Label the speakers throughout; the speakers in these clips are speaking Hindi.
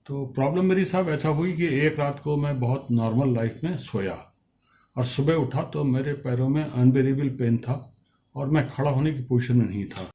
Speaker 1: तो प्रॉब्लम मेरी साहब ऐसा हुई कि एक रात को मैं बहुत नॉर्मल लाइफ में सोया और सुबह उठा तो मेरे पैरों में अनबेरेबल पेन था और मैं खड़ा होने की पोजीशन में नहीं था।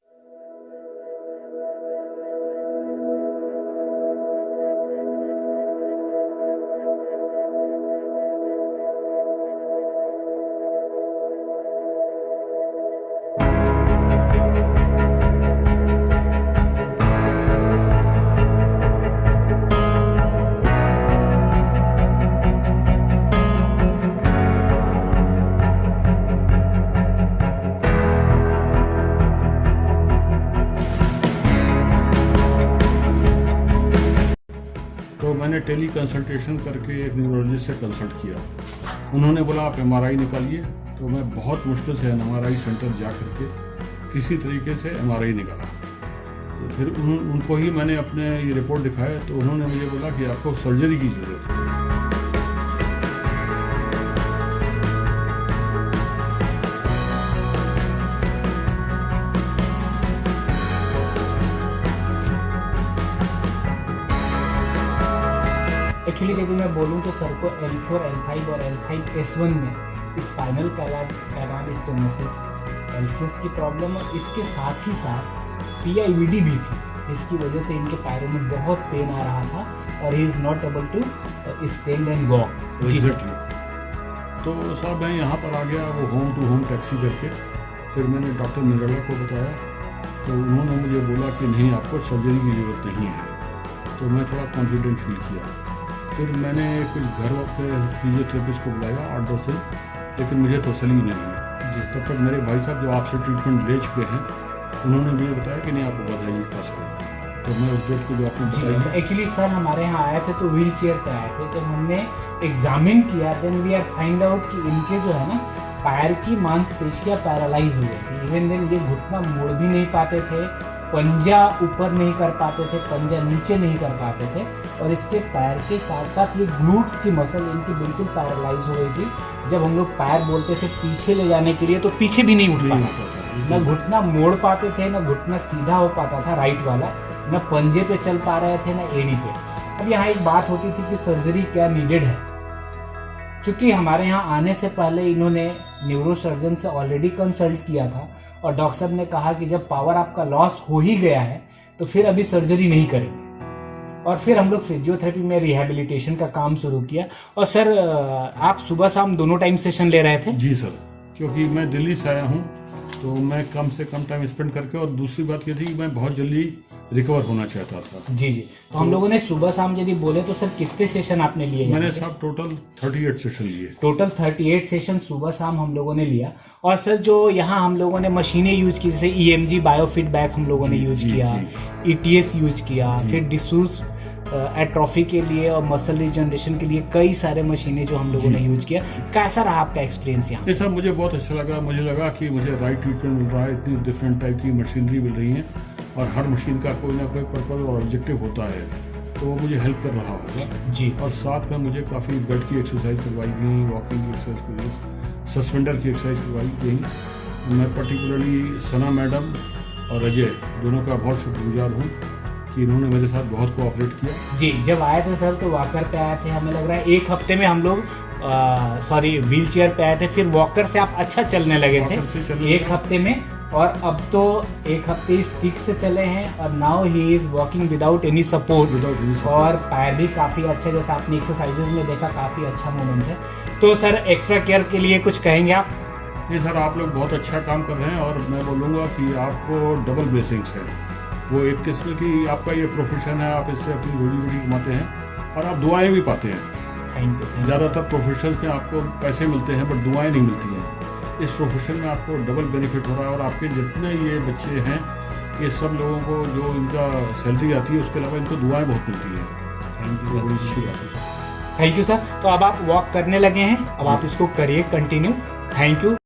Speaker 1: तो मैंने टेली कंसल्टेशन करके एक न्यूरोलॉजिस्ट से कंसल्ट किया। उन्होंने बोला आप एमआरआई निकालिए। तो मैं बहुत मुश्किल से एमआरआई सेंटर जा करके किसी तरीके से एमआरआई निकाला। तो फिर उनको ही मैंने अपने ये रिपोर्ट दिखाया तो उन्होंने मुझे बोला कि आपको सर्जरी की ज़रूरत है।
Speaker 2: एक्चुअली यदि मैं बोलूँ तो सर को L4, L5 और L5S1 में स्पाइनल कैनाबिस्टोमोसिस एल्सिस की प्रॉब्लम और इसके साथ ही साथ PIVD भी थी, जिसकी वजह से इनके पैरों में बहुत पेन आ रहा था और he is not able to stand and walk.
Speaker 1: Exactly. तो साहब मैं यहाँ पर आ गया वो होम टू होम टैक्सी करके। फिर मैंने डॉक्टर निराला को बताया तो उन्होंने मुझे बोला कि नहीं आपको सर्जरी की ज़रूरत नहीं है। तो मैं थोड़ा कॉन्फिडेंट फील किया। फिर मैंने कुछ घर के फिजियोथेरेपिस्ट को बुलाया 8-10 दिन, लेकिन मुझे तसल्ली नहीं हुई जी। तब तक मेरे भाई साहब जो आपसे ट्रीटमेंट ले चुके हैं उन्होंने मुझे बताया कि नहीं आपको बधाई पास करो। तो मैं उस डेट को जो आपने बताई
Speaker 2: एक्चुअली सर हमारे यहाँ आए थे तो व्हील चेयर पे आए थे। जब हमने एग्जामिन किया then we are find out कि इनके जो है ना पैर की मांसपेशियाँ पैरालाइज हुई थी। इवन देन ये घुटना मोड़ भी नहीं पाते थे, पंजा ऊपर नहीं कर पाते थे, पंजा नीचे नहीं कर पाते थे और इसके पैर के साथ साथ ये ग्लूट्स की मसल इनकी बिल्कुल पैरालाइज हो गई थी। जब हम लोग पैर बोलते थे पीछे ले जाने के लिए तो पीछे भी नहीं उठ पाता था, न घुटना मोड़ पाते थे, न घुटना सीधा हो पाता था राइट वाला, न पंजे पे चल पा रहे थे न एड़ी पे। अब यहाँ एक बात होती थी कि सर्जरी क्या नीडेड है, क्योंकि हमारे यहाँ आने से पहले इन्होंने न्यूरोसर्जन से ऑलरेडी कंसल्ट किया था और डॉक्टर साहब ने कहा कि जब पावर आपका लॉस हो ही गया है तो फिर अभी सर्जरी नहीं करेंगे। और फिर हम लोग फिजियोथेरेपी में रिहैबिलिटेशन का काम शुरू किया। और सर आप सुबह शाम दोनों टाइम सेशन ले रहे थे?
Speaker 1: जी सर, क्योंकि मैं दिल्ली से आया हूँ तो मैं कम से कम टाइम स्पेंड करके, और दूसरी बात ये थी कि मैं बहुत जल्दी रिकवर होना चाहता था।
Speaker 2: जी। तो हम लोगों ने सुबह शाम यदि बोले तो सर कितने सेशन आपने लिए?
Speaker 1: मैंने साहब टोटल 38 सेशन लिए।
Speaker 2: टोटल 38 सेशन सुबह शाम हम लोगों ने लिया। और सर जो यहाँ हम लोगों ने मशीनें यूज की, जैसे EMG बायोफीडबैक हम लोगों ने यूज किया, ETS यूज किया, फिर डिसूज एट्रोफी के लिए और मसल रिजनरेशन के लिए कई सारे मशीनें जो हम लोगों ने यूज किया। कैसा रहा आपका एक्सपीरियंस यहाँ?
Speaker 1: ये सब मुझे बहुत अच्छा लगा। मुझे लगा कि मुझे राइट ट्रीटमेंट मिल रहा है, इतनी डिफरेंट टाइप की मशीनरी मिल रही है और हर मशीन का कोई ना कोई पर्पज और ऑब्जेक्टिव होता है, तो वो मुझे हेल्प कर रहा होगा
Speaker 2: जी।
Speaker 1: और साथ में मुझे काफ़ी बेड की एक्सरसाइज करवाई गई, वॉकिंग की एक्सरसाइज करवाई, सस्पेंडर की एक्सरसाइज करवाई गई। मैं पर्टिकुलरली सना मैडम और अजय दोनों का बहुत शुक्रगुजार हूँ कि इन्होंने मेरे साथ बहुत कोऑपरेट किया।
Speaker 2: जी, जब आए थे सर तो वॉकर पे आए थे, हमें लग रहा है 1 हफ्ते में हम लोग व्हील चेयर पे आए थे, फिर वॉकर से आप अच्छा चलने लगे थे 1 हफ्ते में, और अब तो 1 हफ्ते स्टिक से चले हैं और now he is walking without any support. और पैर भी काफ़ी अच्छा, जैसा आपने एक्सरसाइजेज में देखा, काफ़ी अच्छा मूवमेंट है। तो सर एक्स्ट्रा केयर के लिए कुछ कहेंगे आप?
Speaker 1: जी सर, आप लोग बहुत अच्छा काम कर रहे हैं और मैं बोलूँगा कि आपको डबल ब्लेसिंग्स है। वो एक किस्म की आपका ये प्रोफेशन है, आप इससे अपनी रोजी रोटी कमाते हैं और आप दुआएं भी पाते हैं।
Speaker 2: Thank you.
Speaker 1: ज़्यादातर प्रोफेशंस में आपको पैसे मिलते हैं बट दुआएं नहीं मिलती हैं। इस प्रोफेशन में आपको डबल बेनिफिट हो रहा है और आपके जितने ये बच्चे हैं ये सब लोगों को जो इनका सैलरी आती है उसके अलावा इनको दुआएं बहुत मिलती हैं।
Speaker 2: थैंक यू
Speaker 1: बड़ी अच्छी बात है।
Speaker 2: Thank you sir. तो अब आप वॉक करने लगे हैं, अब आप इसको करिए कंटिन्यू। Thank you.